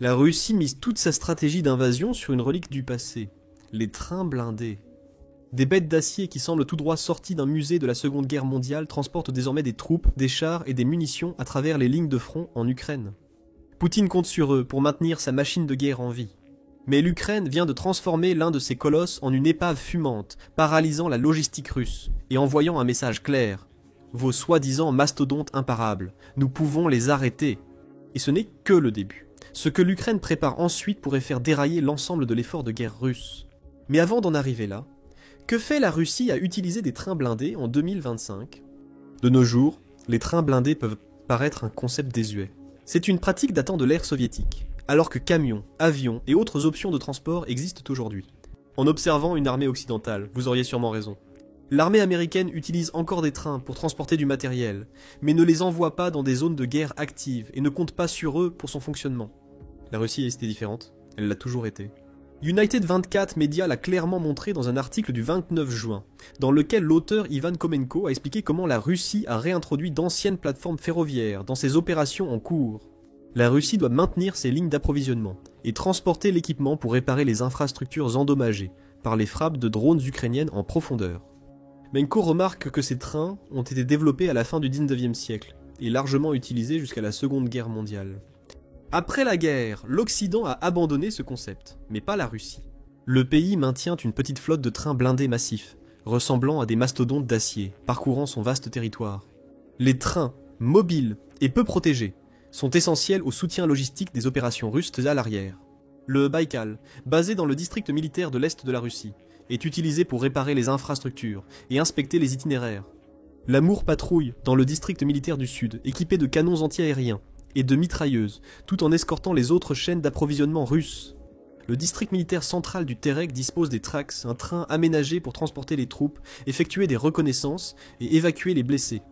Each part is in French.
La Russie mise toute sa stratégie d'invasion sur une relique du passé, les trains blindés. Des bêtes d'acier qui semblent tout droit sorties d'un musée de la Seconde Guerre mondiale transportent désormais des troupes, des chars et des munitions à travers les lignes de front en Ukraine. Poutine compte sur eux pour maintenir sa machine de guerre en vie. Mais l'Ukraine vient de transformer l'un de ces colosses en une épave fumante, paralysant la logistique russe et envoyant un message clair. Vos soi-disant mastodontes imparables, nous pouvons les arrêter. Et ce n'est que le début. Ce que l'Ukraine prépare ensuite pourrait faire dérailler l'ensemble de l'effort de guerre russe. Mais avant d'en arriver là, que fait la Russie à utiliser des trains blindés en 2025 ? De nos jours, les trains blindés peuvent paraître un concept désuet. C'est une pratique datant de l'ère soviétique, alors que camions, avions et autres options de transport existent aujourd'hui. En observant une armée occidentale, vous auriez sûrement raison. L'armée américaine utilise encore des trains pour transporter du matériel, mais ne les envoie pas dans des zones de guerre actives et ne compte pas sur eux pour son fonctionnement. La Russie est différente, elle l'a toujours été. United 24 Media l'a clairement montré dans un article du 29 juin, dans lequel l'auteur Ivan Komenko a expliqué comment la Russie a réintroduit d'anciennes plateformes ferroviaires dans ses opérations en cours. La Russie doit maintenir ses lignes d'approvisionnement et transporter l'équipement pour réparer les infrastructures endommagées par les frappes de drones ukrainiennes en profondeur. Menko remarque que ces trains ont été développés à la fin du 19e siècle et largement utilisés jusqu'à la Seconde Guerre mondiale. Après la guerre, l'Occident a abandonné ce concept, mais pas la Russie. Le pays maintient une petite flotte de trains blindés massifs, ressemblant à des mastodontes d'acier, parcourant son vaste territoire. Les trains, mobiles et peu protégés, sont essentiels au soutien logistique des opérations russes à l'arrière. Le Baïkal, basé dans le district militaire de l'Est de la Russie, est utilisé pour réparer les infrastructures et inspecter les itinéraires. L'Amour patrouille dans le district militaire du Sud, équipé de canons anti-aériens et de mitrailleuses, tout en escortant les autres chaînes d'approvisionnement russes. Le district militaire central du Terek dispose des Trax, un train aménagé pour transporter les troupes, effectuer des reconnaissances et évacuer les blessés.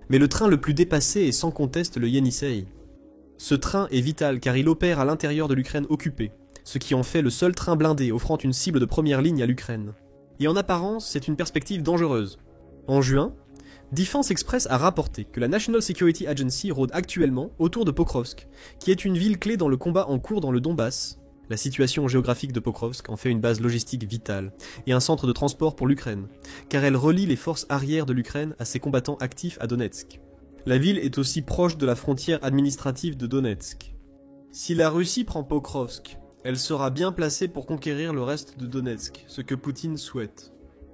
Mais le train le plus dépassé est sans conteste le Yenisei. Ce train est vital car il opère à l'intérieur de l'Ukraine occupée, ce qui en fait le seul train blindé offrant une cible de première ligne à l'Ukraine. Et en apparence, c'est une perspective dangereuse. En juin, Defense Express a rapporté que la National Security Agency rôde actuellement autour de Pokrovsk, qui est une ville clé dans le combat en cours dans le Donbass. La situation géographique de Pokrovsk en fait une base logistique vitale et un centre de transport pour l'Ukraine, car elle relie les forces arrières de l'Ukraine à ses combattants actifs à Donetsk. La ville est aussi proche de la frontière administrative de Donetsk. Si la Russie prend Pokrovsk, elle sera bien placée pour conquérir le reste de Donetsk, ce que Poutine souhaite.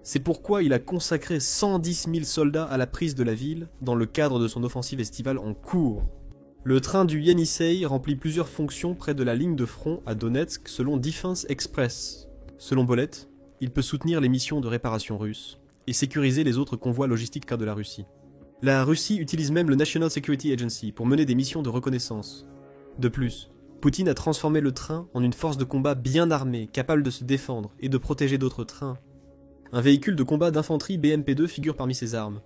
C'est pourquoi il a consacré 110 000 soldats à la prise de la ville dans le cadre de son offensive estivale en cours. Le train du Yenisei remplit plusieurs fonctions près de la ligne de front à Donetsk selon Defense Express. Selon Bolette, il peut soutenir les missions de réparation russes et sécuriser les autres convois logistiques de la Russie. La Russie utilise même le National Security Agency pour mener des missions de reconnaissance. De plus, Poutine a transformé le train en une force de combat bien armée, capable de se défendre et de protéger d'autres trains. Un véhicule de combat d'infanterie BMP-2 figure parmi ses armes.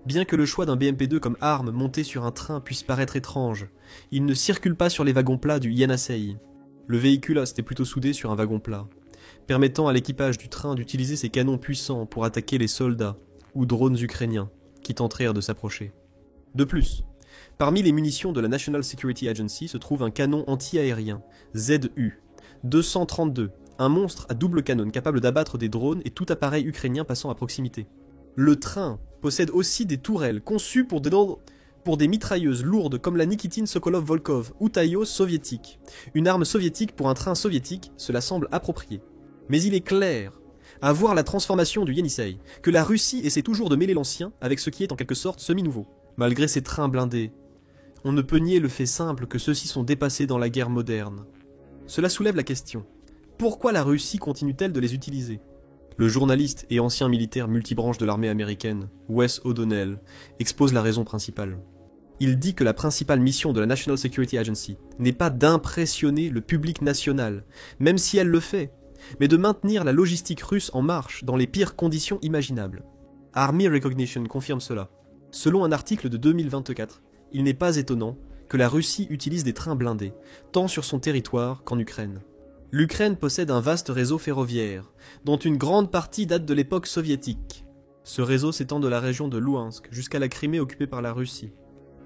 Bien que le choix d'un BMP-2 comme arme montée sur un train puisse paraître étrange, il ne circule pas sur les wagons plats du Yenisei. Le véhicule était plutôt soudé sur un wagon plat, permettant à l'équipage du train d'utiliser ses canons puissants pour attaquer les soldats ou drones ukrainiens qui tentèrent de s'approcher. De plus, parmi les munitions de la National Security Agency se trouve un canon anti-aérien, ZU, 232, un monstre à double canon capable d'abattre des drones et tout appareil ukrainien passant à proximité. Le train possède aussi des tourelles conçues pour des mitrailleuses lourdes comme la Nikitin Sokolov-Volkov ou Taïo soviétique. Une arme soviétique pour un train soviétique, cela semble approprié. Mais il est clair, à voir la transformation du Yenisei, que la Russie essaie toujours de mêler l'ancien avec ce qui est en quelque sorte semi-nouveau. Malgré ces trains blindés, on ne peut nier le fait simple que ceux-ci sont dépassés dans la guerre moderne. Cela soulève la question. Pourquoi la Russie continue-t-elle de les utiliser ? Le journaliste et ancien militaire multibranche de l'armée américaine, Wes O'Donnell, expose la raison principale. Il dit que la principale mission de la National Security Agency n'est pas d'impressionner le public national, même si elle le fait, mais de maintenir la logistique russe en marche dans les pires conditions imaginables. Army Recognition confirme cela. Selon un article de 2024, il n'est pas étonnant que la Russie utilise des trains blindés, tant sur son territoire qu'en Ukraine. L'Ukraine possède un vaste réseau ferroviaire, dont une grande partie date de l'époque soviétique. Ce réseau s'étend de la région de Louhansk jusqu'à la Crimée occupée par la Russie.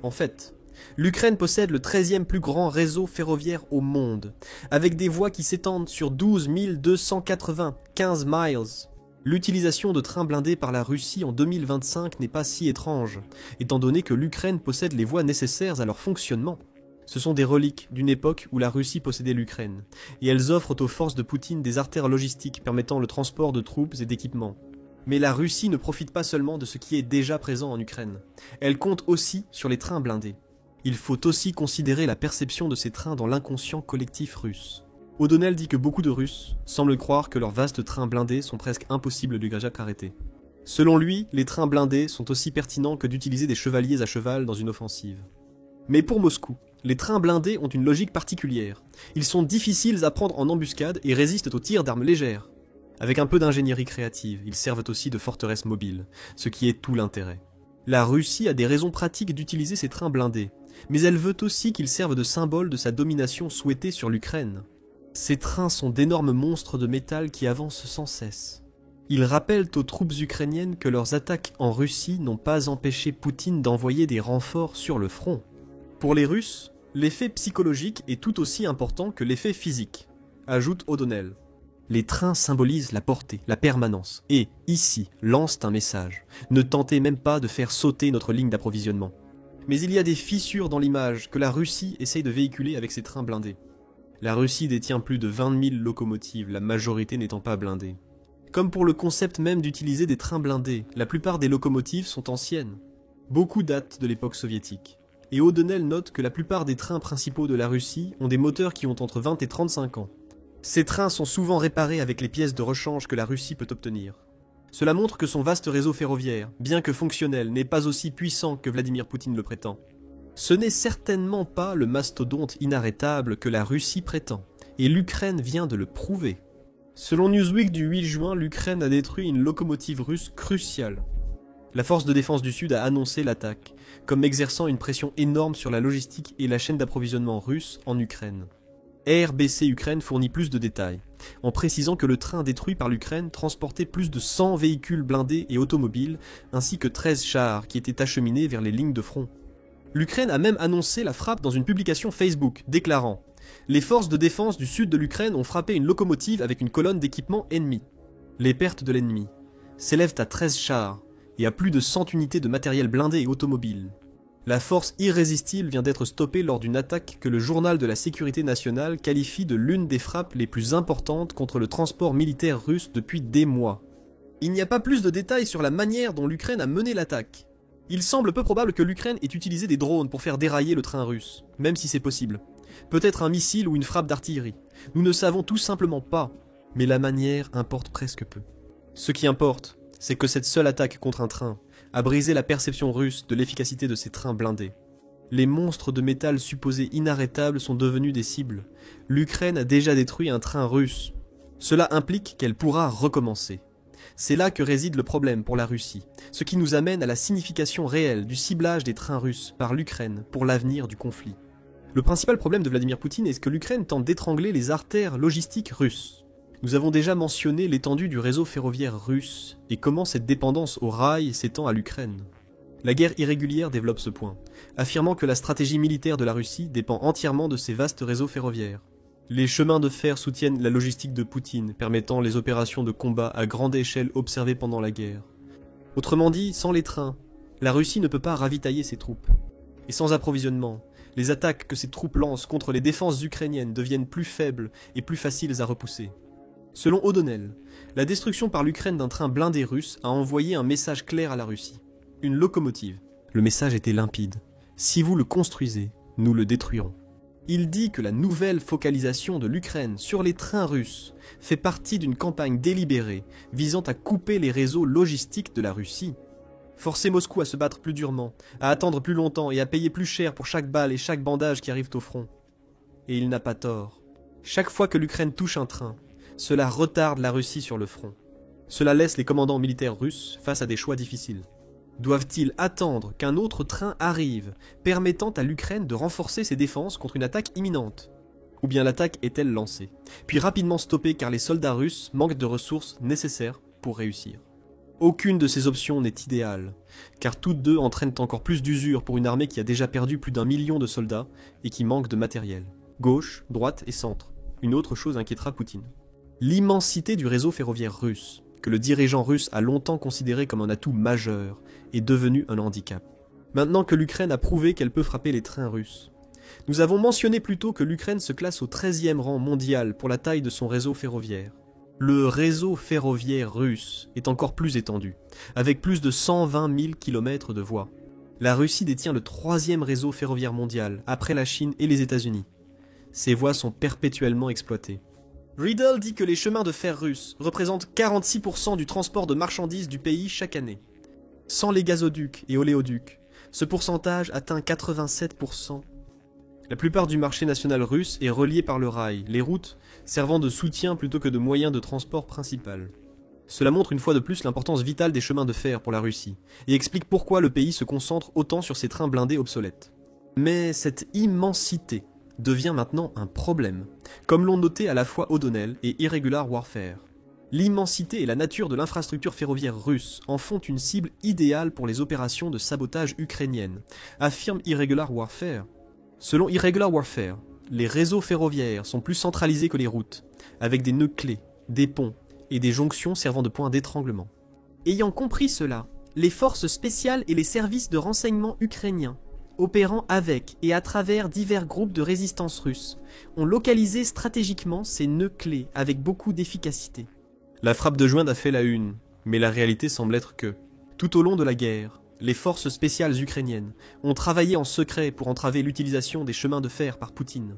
En fait, L'Ukraine possède le 13e plus grand réseau ferroviaire au monde, avec des voies qui s'étendent sur 12 295 miles. L'utilisation de trains blindés par la Russie en 2025 n'est pas si étrange, étant donné que l'Ukraine possède les voies nécessaires à leur fonctionnement. Ce sont des reliques d'une époque où la Russie possédait l'Ukraine, et elles offrent aux forces de Poutine des artères logistiques permettant le transport de troupes et d'équipements. Mais la Russie ne profite pas seulement de ce qui est déjà présent en Ukraine, elle compte aussi sur les trains blindés. Il faut aussi considérer la perception de ces trains dans l'inconscient collectif russe. O'Donnell dit que beaucoup de Russes semblent croire que leurs vastes trains blindés sont presque impossibles de arrêter. Selon lui, les trains blindés sont aussi pertinents que d'utiliser des chevaliers à cheval dans une offensive. Mais pour Moscou, les trains blindés ont une logique particulière. Ils sont difficiles à prendre en embuscade et résistent aux tirs d'armes légères. Avec un peu d'ingénierie créative, ils servent aussi de forteresse mobile, ce qui est tout l'intérêt. La Russie a des raisons pratiques d'utiliser ces trains blindés, mais elle veut aussi qu'ils servent de symbole de sa domination souhaitée sur l'Ukraine. Ces trains sont d'énormes monstres de métal qui avancent sans cesse. Ils rappellent aux troupes ukrainiennes que leurs attaques en Russie n'ont pas empêché Poutine d'envoyer des renforts sur le front. Pour les Russes, l'effet psychologique est tout aussi important que l'effet physique, ajoute O'Donnell. Les trains symbolisent la portée, la permanence, et, ici, lancent un message. Ne tentez même pas de faire sauter notre ligne d'approvisionnement. Mais il y a des fissures dans l'image que la Russie essaye de véhiculer avec ses trains blindés. La Russie détient plus de 20 000 locomotives, la majorité n'étant pas blindée. Comme pour le concept même d'utiliser des trains blindés, la plupart des locomotives sont anciennes. Beaucoup datent de l'époque soviétique. Et O'Donnell note que la plupart des trains principaux de la Russie ont des moteurs qui ont entre 20 et 35 ans. Ces trains sont souvent réparés avec les pièces de rechange que la Russie peut obtenir. Cela montre que son vaste réseau ferroviaire, bien que fonctionnel, n'est pas aussi puissant que Vladimir Poutine le prétend. Ce n'est certainement pas le mastodonte inarrêtable que la Russie prétend, et l'Ukraine vient de le prouver. Selon Newsweek du 8 juin, l'Ukraine a détruit une locomotive russe cruciale. La force de défense du Sud a annoncé l'attaque, comme exerçant une pression énorme sur la logistique et la chaîne d'approvisionnement russe en Ukraine. RBC Ukraine fournit plus de détails, en précisant que le train détruit par l'Ukraine transportait plus de 100 véhicules blindés et automobiles, ainsi que 13 chars qui étaient acheminés vers les lignes de front. L'Ukraine a même annoncé la frappe dans une publication Facebook, déclarant « Les forces de défense du sud de l'Ukraine ont frappé une locomotive avec une colonne d'équipement ennemi. Les pertes de l'ennemi s'élèvent à 13 chars et à plus de 100 unités de matériel blindé et automobile. La force irrésistible vient d'être stoppée lors d'une attaque que le journal de la sécurité nationale qualifie de l'une des frappes les plus importantes contre le transport militaire russe depuis des mois. » Il n'y a pas plus de détails sur la manière dont l'Ukraine a mené l'attaque. Il semble peu probable que l'Ukraine ait utilisé des drones pour faire dérailler le train russe, même si c'est possible. Peut-être un missile ou une frappe d'artillerie. Nous ne savons tout simplement pas, mais la manière importe presque peu. Ce qui importe, c'est que cette seule attaque contre un train a brisé la perception russe de l'efficacité de ces trains blindés. Les monstres de métal supposés inarrêtables sont devenus des cibles. L'Ukraine a déjà détruit un train russe. Cela implique qu'elle pourra recommencer. C'est là que réside le problème pour la Russie, ce qui nous amène à la signification réelle du ciblage des trains russes par l'Ukraine pour l'avenir du conflit. Le principal problème de Vladimir Poutine est que l'Ukraine tente d'étrangler les artères logistiques russes. Nous avons déjà mentionné l'étendue du réseau ferroviaire russe et comment cette dépendance au rail s'étend à l'Ukraine. La guerre irrégulière développe ce point, affirmant que la stratégie militaire de la Russie dépend entièrement de ces vastes réseaux ferroviaires. Les chemins de fer soutiennent la logistique de Poutine, permettant les opérations de combat à grande échelle observées pendant la guerre. Autrement dit, sans les trains, la Russie ne peut pas ravitailler ses troupes. Et sans approvisionnement, les attaques que ces troupes lancent contre les défenses ukrainiennes deviennent plus faibles et plus faciles à repousser. Selon O'Donnell, la destruction par l'Ukraine d'un train blindé russe a envoyé un message clair à la Russie. Une locomotive. Le message était limpide. Si vous le construisez, nous le détruirons. Il dit que la nouvelle focalisation de l'Ukraine sur les trains russes fait partie d'une campagne délibérée visant à couper les réseaux logistiques de la Russie. Forcer Moscou à se battre plus durement, à attendre plus longtemps et à payer plus cher pour chaque balle et chaque bandage qui arrivent au front. Et il n'a pas tort. Chaque fois que l'Ukraine touche un train, cela retarde la Russie sur le front. Cela laisse les commandants militaires russes face à des choix difficiles. Doivent-ils attendre qu'un autre train arrive, permettant à l'Ukraine de renforcer ses défenses contre une attaque imminente? Ou bien l'attaque est-elle lancée, puis rapidement stoppée car les soldats russes manquent de ressources nécessaires pour réussir? Aucune de ces options n'est idéale, car toutes deux entraînent encore plus d'usure pour une armée qui a déjà perdu plus d'1 million de soldats et qui manque de matériel. Gauche, droite et centre. Une autre chose inquiétera Poutine. L'immensité du réseau ferroviaire russe, que le dirigeant russe a longtemps considéré comme un atout majeur, est devenue un handicap. Maintenant que l'Ukraine a prouvé qu'elle peut frapper les trains russes. Nous avons mentionné plus tôt que l'Ukraine se classe au 13e rang mondial pour la taille de son réseau ferroviaire. Le réseau ferroviaire russe est encore plus étendu, avec plus de 120 000 km de voies. La Russie détient le 3e réseau ferroviaire mondial, après la Chine et les États-Unis. Ces voies sont perpétuellement exploitées. Riddle dit que les chemins de fer russes représentent 46% du transport de marchandises du pays chaque année. Sans les gazoducs et oléoducs, ce pourcentage atteint 87%. La plupart du marché national russe est relié par le rail, les routes servant de soutien plutôt que de moyen de transport principal. Cela montre une fois de plus l'importance vitale des chemins de fer pour la Russie, et explique pourquoi le pays se concentre autant sur ses trains blindés obsolètes. Mais cette immensité devient maintenant un problème, comme l'ont noté à la fois O'Donnell et Irregular Warfare. L'immensité et la nature de l'infrastructure ferroviaire russe en font une cible idéale pour les opérations de sabotage ukrainiennes, affirme Irregular Warfare. Selon Irregular Warfare, les réseaux ferroviaires sont plus centralisés que les routes, avec des nœuds clés, des ponts et des jonctions servant de points d'étranglement. Ayant compris cela, les forces spéciales et les services de renseignement ukrainiens, opérant avec et à travers divers groupes de résistance russes, ont localisé stratégiquement ces nœuds clés avec beaucoup d'efficacité. La frappe de juin a fait la une, mais la réalité semble être que, tout au long de la guerre, les forces spéciales ukrainiennes ont travaillé en secret pour entraver l'utilisation des chemins de fer par Poutine.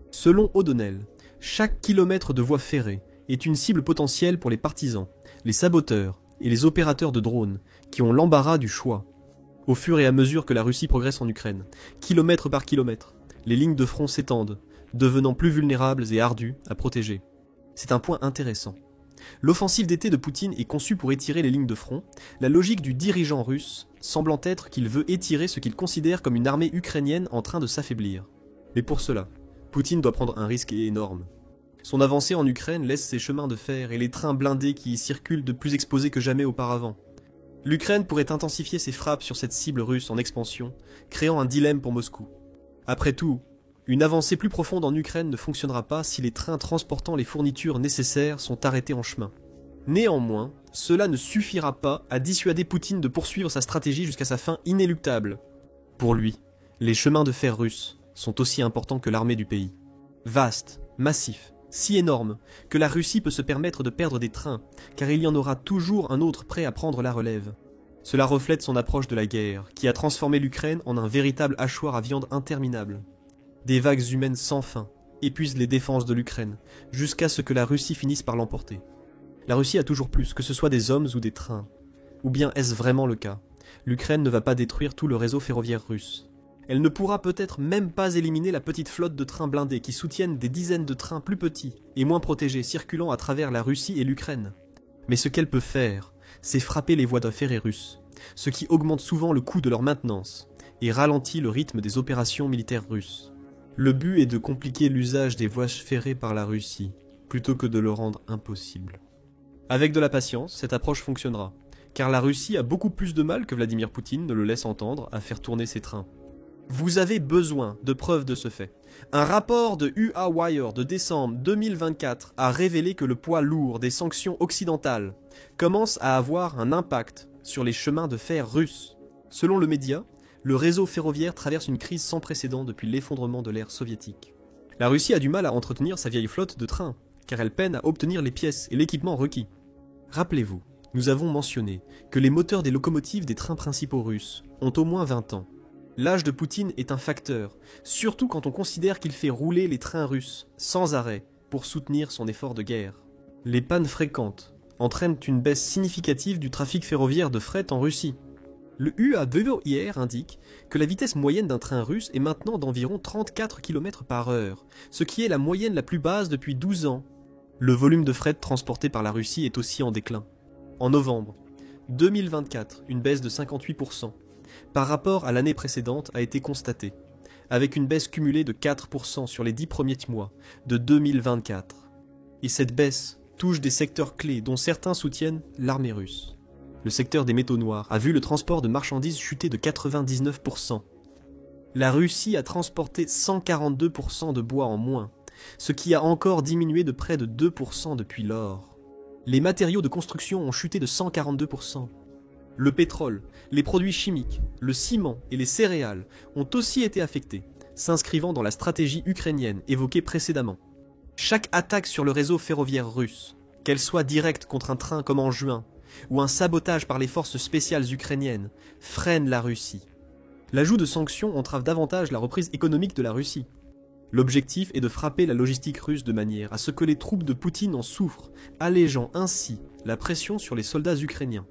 Selon O'Donnell, chaque kilomètre de voie ferrée est une cible potentielle pour les partisans, les saboteurs et les opérateurs de drones qui ont l'embarras du choix. Au fur et à mesure que la Russie progresse en Ukraine, kilomètre par kilomètre, les lignes de front s'étendent, devenant plus vulnérables et ardues à protéger. C'est un point intéressant. L'offensive d'été de Poutine est conçue pour étirer les lignes de front, la logique du dirigeant russe semblant être qu'il veut étirer ce qu'il considère comme une armée ukrainienne en train de s'affaiblir. Mais pour cela, Poutine doit prendre un risque énorme. Son avancée en Ukraine laisse ses chemins de fer et les trains blindés qui y circulent de plus exposés que jamais auparavant. L'Ukraine pourrait intensifier ses frappes sur cette cible russe en expansion, créant un dilemme pour Moscou. Après tout, une avancée plus profonde en Ukraine ne fonctionnera pas si les trains transportant les fournitures nécessaires sont arrêtés en chemin. Néanmoins, cela ne suffira pas à dissuader Poutine de poursuivre sa stratégie jusqu'à sa fin inéluctable. Pour lui, les chemins de fer russes sont aussi importants que l'armée du pays. Vastes, massifs, si énormes que la Russie peut se permettre de perdre des trains, car il y en aura toujours un autre prêt à prendre la relève. Cela reflète son approche de la guerre, qui a transformé l'Ukraine en un véritable hachoir à viande interminable. Des vagues humaines sans fin épuisent les défenses de l'Ukraine, jusqu'à ce que la Russie finisse par l'emporter. La Russie a toujours plus, que ce soit des hommes ou des trains. Ou bien est-ce vraiment le cas? L'Ukraine ne va pas détruire tout le réseau ferroviaire russe. Elle ne pourra peut-être même pas éliminer la petite flotte de trains blindés qui soutiennent des dizaines de trains plus petits et moins protégés circulant à travers la Russie et l'Ukraine. Mais ce qu'elle peut faire, c'est frapper les voies de ferré russes, ce qui augmente souvent le coût de leur maintenance et ralentit le rythme des opérations militaires russes. Le but est de compliquer l'usage des voies ferrées par la Russie, plutôt que de le rendre impossible. Avec de la patience, cette approche fonctionnera, car la Russie a beaucoup plus de mal que Vladimir Poutine ne le laisse entendre à faire tourner ses trains. Vous avez besoin de preuves de ce fait. Un rapport de UA Wire de décembre 2024 a révélé que le poids lourd des sanctions occidentales commence à avoir un impact sur les chemins de fer russes. Selon le média, le réseau ferroviaire traverse une crise sans précédent depuis l'effondrement de l'ère soviétique. La Russie a du mal à entretenir sa vieille flotte de trains, car elle peine à obtenir les pièces et l'équipement requis. Rappelez-vous, nous avons mentionné que les moteurs des locomotives des trains principaux russes ont au moins 20 ans. L'âge de Poutine est un facteur, surtout quand on considère qu'il fait rouler les trains russes sans arrêt pour soutenir son effort de guerre. Les pannes fréquentes entraînent une baisse significative du trafic ferroviaire de fret en Russie. Le UAVOIR indique que la vitesse moyenne d'un train russe est maintenant d'environ 34 km/h, ce qui est la moyenne la plus basse depuis 12 ans. Le volume de fret transporté par la Russie est aussi en déclin. En novembre 2024, une baisse de 58% par rapport à l'année précédente a été constatée, avec une baisse cumulée de 4% sur les 10 premiers mois de 2024. Et cette baisse touche des secteurs clés dont certains soutiennent l'armée russe. le secteur des métaux noirs, a vu le transport de marchandises chuter de 99%. La Russie a transporté 142% de bois en moins, ce qui a encore diminué de près de 2% depuis lors. Les matériaux de construction ont chuté de 142%. Le pétrole, les produits chimiques, le ciment et les céréales ont aussi été affectés, s'inscrivant dans la stratégie ukrainienne évoquée précédemment. Chaque attaque sur le réseau ferroviaire russe, qu'elle soit directe contre un train comme en juin, ou un sabotage par les forces spéciales ukrainiennes, freine la Russie. L'ajout de sanctions entrave davantage la reprise économique de la Russie. L'objectif est de frapper la logistique russe de manière à ce que les troupes de Poutine en souffrent, allégeant ainsi la pression sur les soldats ukrainiens.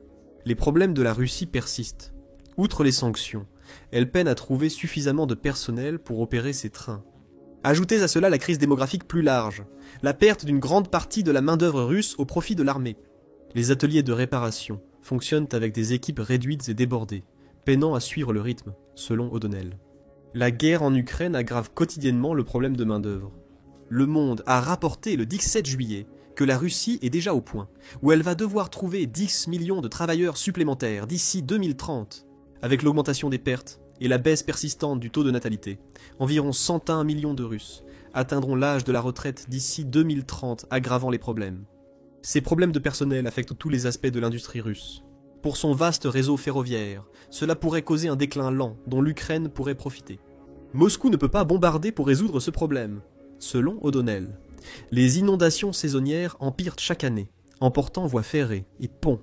Les problèmes de la Russie persistent. Outre les sanctions, elle peine à trouver suffisamment de personnel pour opérer ses trains. Ajoutez à cela la crise démographique plus large, la perte d'une grande partie de la main-d'œuvre russe au profit de l'armée. Les ateliers de réparation fonctionnent avec des équipes réduites et débordées, peinant à suivre le rythme, selon O'Donnell. La guerre en Ukraine aggrave quotidiennement le problème de main-d'œuvre. Le Monde a rapporté le 17 juillet que la Russie est déjà au point où elle va devoir trouver 10 millions de travailleurs supplémentaires d'ici 2030. Avec l'augmentation des pertes et la baisse persistante du taux de natalité, environ 101 millions de Russes atteindront l'âge de la retraite d'ici 2030, aggravant les problèmes. Ces problèmes de personnel affectent tous les aspects de l'industrie russe. Pour son vaste réseau ferroviaire, cela pourrait causer un déclin lent dont l'Ukraine pourrait profiter. Moscou ne peut pas bombarder pour résoudre ce problème. Selon O'Donnell, les inondations saisonnières empirent chaque année, emportant voies ferrées et ponts.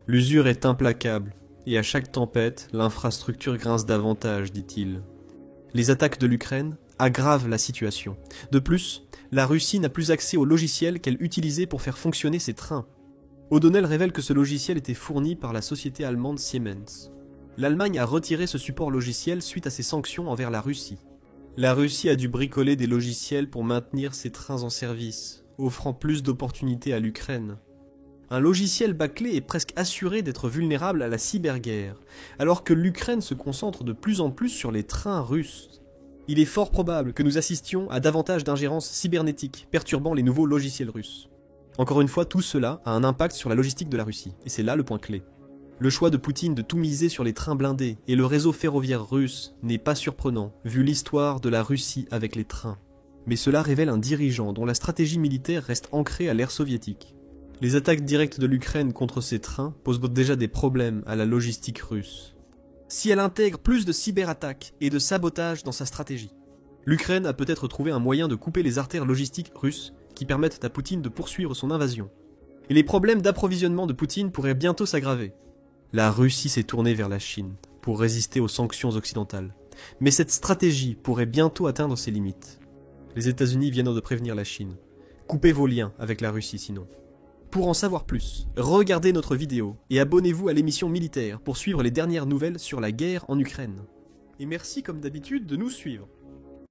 L'usure est implacable, et à chaque tempête, l'infrastructure grince davantage, dit-il. Les attaques de l'Ukraine aggravent la situation. De plus, la Russie n'a plus accès au logiciel qu'elle utilisait pour faire fonctionner ses trains. O'Donnell révèle que ce logiciel était fourni par la société allemande Siemens. L'Allemagne a retiré ce support logiciel suite à ses sanctions envers la Russie. La Russie a dû bricoler des logiciels pour maintenir ses trains en service, offrant plus d'opportunités à l'Ukraine. Un logiciel bâclé est presque assuré d'être vulnérable à la cyberguerre, alors que l'Ukraine se concentre de plus en plus sur les trains russes. Il est fort probable que nous assistions à davantage d'ingérences cybernétiques perturbant les nouveaux logiciels russes. Encore une fois, tout cela a un impact sur la logistique de la Russie, et c'est là le point clé. Le choix de Poutine de tout miser sur les trains blindés et le réseau ferroviaire russe n'est pas surprenant, vu l'histoire de la Russie avec les trains. Mais cela révèle un dirigeant dont la stratégie militaire reste ancrée à l'ère soviétique. Les attaques directes de l'Ukraine contre ces trains posent déjà des problèmes à la logistique russe. Si elle intègre plus de cyberattaques et de sabotage dans sa stratégie, l'Ukraine a peut-être trouvé un moyen de couper les artères logistiques russes qui permettent à Poutine de poursuivre son invasion. Et les problèmes d'approvisionnement de Poutine pourraient bientôt s'aggraver. La Russie s'est tournée vers la Chine pour résister aux sanctions occidentales. Mais cette stratégie pourrait bientôt atteindre ses limites. Les États-Unis viennent de prévenir la Chine. Coupez vos liens avec la Russie sinon. Pour en savoir plus, regardez notre vidéo et abonnez-vous à l'émission Militaire pour suivre les dernières nouvelles sur la guerre en Ukraine. Et merci comme d'habitude de nous suivre.